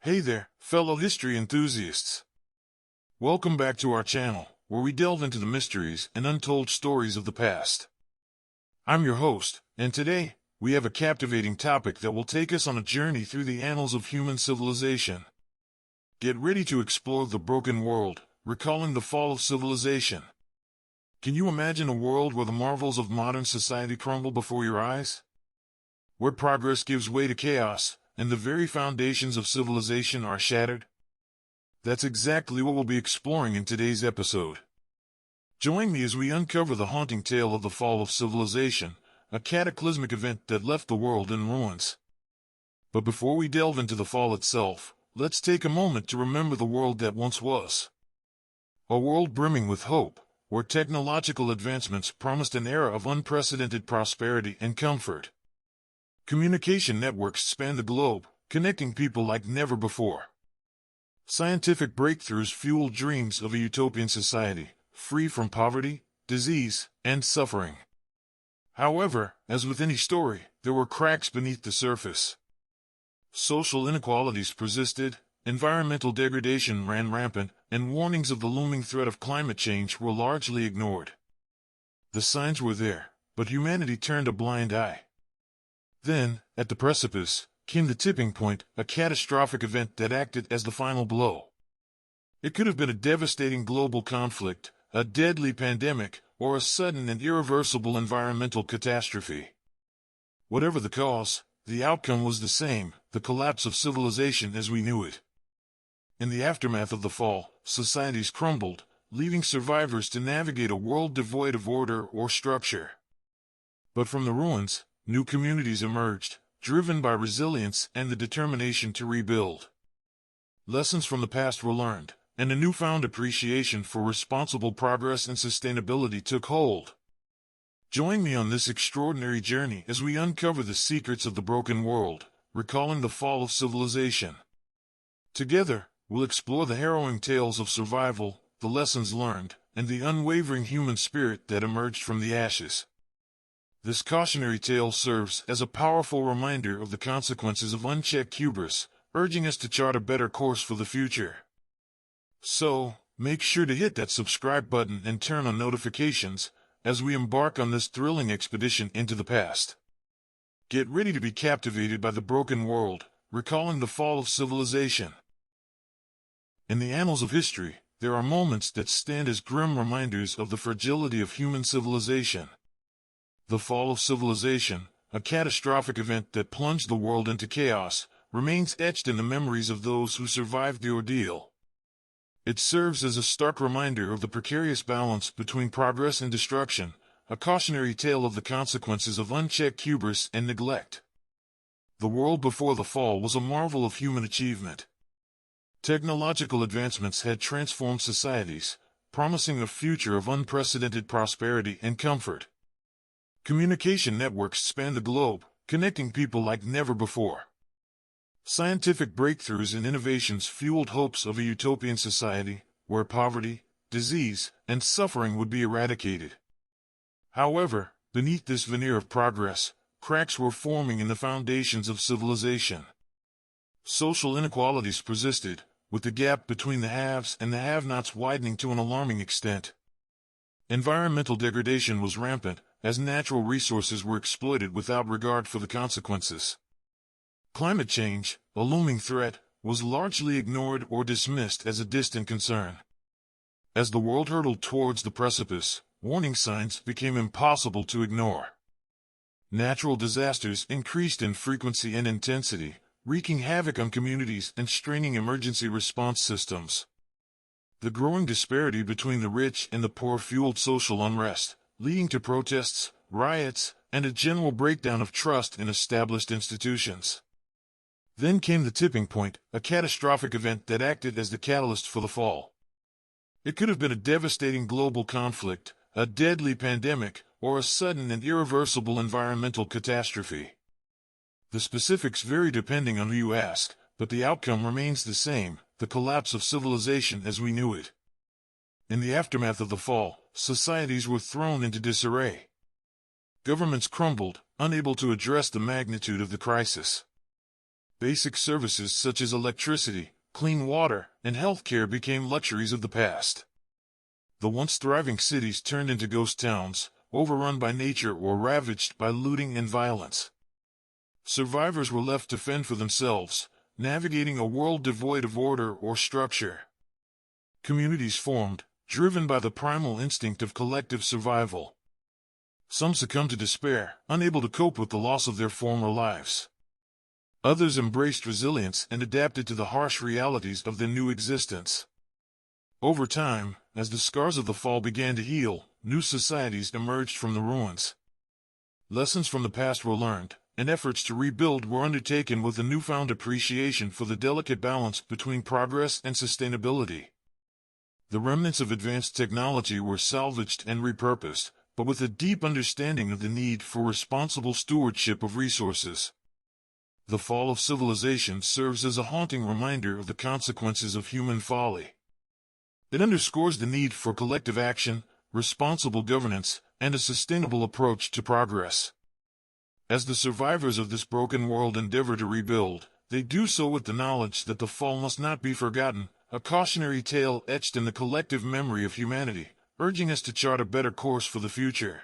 Hey there, fellow history enthusiasts. Welcome back to our channel, where we delve into the mysteries and untold stories of the past. I'm your host, and today, we have a captivating topic that will take us on a journey through the annals of human civilization. Get ready to explore the broken world, recalling the fall of civilization. Can you imagine a world where the marvels of modern society crumble before your eyes? Where progress gives way to chaos, and the very foundations of civilization are shattered? That's exactly what we'll be exploring in today's episode. Join me as we uncover the haunting tale of the fall of civilization, a cataclysmic event that left the world in ruins. But before we delve into the fall itself, let's take a moment to remember the world that once was. A world brimming with hope, where technological advancements promised an era of unprecedented prosperity and comfort. Communication networks spanned the globe, connecting people like never before. Scientific breakthroughs fueled dreams of a utopian society, free from poverty, disease, and suffering. However, as with any story, there were cracks beneath the surface. Social inequalities persisted, environmental degradation ran rampant, and warnings of the looming threat of climate change were largely ignored. The signs were there, but humanity turned a blind eye. Then, at the precipice, came the tipping point, a catastrophic event that acted as the final blow. It could have been a devastating global conflict, a deadly pandemic, or a sudden and irreversible environmental catastrophe. Whatever the cause, the outcome was the same, the collapse of civilization as we knew it. In the aftermath of the fall, societies crumbled, leaving survivors to navigate a world devoid of order or structure. But from the ruins, new communities emerged, driven by resilience and the determination to rebuild. Lessons from the past were learned, and a newfound appreciation for responsible progress and sustainability took hold. Join me on this extraordinary journey as we uncover the secrets of the broken world, recalling the fall of civilization. Together, we'll explore the harrowing tales of survival, the lessons learned, and the unwavering human spirit that emerged from the ashes. This cautionary tale serves as a powerful reminder of the consequences of unchecked hubris, urging us to chart a better course for the future. So, make sure to hit that subscribe button and turn on notifications as we embark on this thrilling expedition into the past. Get ready to be captivated by the broken world, recalling the fall of civilization. In the annals of history, there are moments that stand as grim reminders of the fragility of human civilization. The fall of civilization, a catastrophic event that plunged the world into chaos, remains etched in the memories of those who survived the ordeal. It serves as a stark reminder of the precarious balance between progress and destruction, a cautionary tale of the consequences of unchecked hubris and neglect. The world before the fall was a marvel of human achievement. Technological advancements had transformed societies, promising a future of unprecedented prosperity and comfort. Communication networks spanned the globe, connecting people like never before. Scientific breakthroughs and innovations fueled hopes of a utopian society, where poverty, disease, and suffering would be eradicated. However, beneath this veneer of progress, cracks were forming in the foundations of civilization. Social inequalities persisted, with the gap between the haves and the have-nots widening to an alarming extent. Environmental degradation was rampant, as natural resources were exploited without regard for the consequences. Climate change, a looming threat, was largely ignored or dismissed as a distant concern. As the world hurtled towards the precipice, warning signs became impossible to ignore. Natural disasters increased in frequency and intensity, wreaking havoc on communities and straining emergency response systems. The growing disparity between the rich and the poor fueled social unrest, leading to protests, riots, and a general breakdown of trust in established institutions. Then came the tipping point, a catastrophic event that acted as the catalyst for the fall. It could have been a devastating global conflict, a deadly pandemic, or a sudden and irreversible environmental catastrophe. The specifics vary depending on who you ask, but the outcome remains the same, the collapse of civilization as we knew it. In the aftermath of the fall, societies were thrown into disarray. Governments crumbled, unable to address the magnitude of the crisis. Basic services such as electricity, clean water, and healthcare became luxuries of the past. The once thriving cities turned into ghost towns, overrun by nature or ravaged by looting and violence. Survivors were left to fend for themselves, navigating a world devoid of order or structure. Communities formed, driven by the primal instinct of collective survival. Some succumbed to despair, unable to cope with the loss of their former lives. Others embraced resilience and adapted to the harsh realities of their new existence. Over time, as the scars of the fall began to heal, new societies emerged from the ruins. Lessons from the past were learned, and efforts to rebuild were undertaken with a newfound appreciation for the delicate balance between progress and sustainability. The remnants of advanced technology were salvaged and repurposed, but with a deep understanding of the need for responsible stewardship of resources. The fall of civilization serves as a haunting reminder of the consequences of human folly. It underscores the need for collective action, responsible governance, and a sustainable approach to progress. As the survivors of this broken world endeavor to rebuild, they do so with the knowledge that the fall must not be forgotten, a cautionary tale etched in the collective memory of humanity, urging us to chart a better course for the future.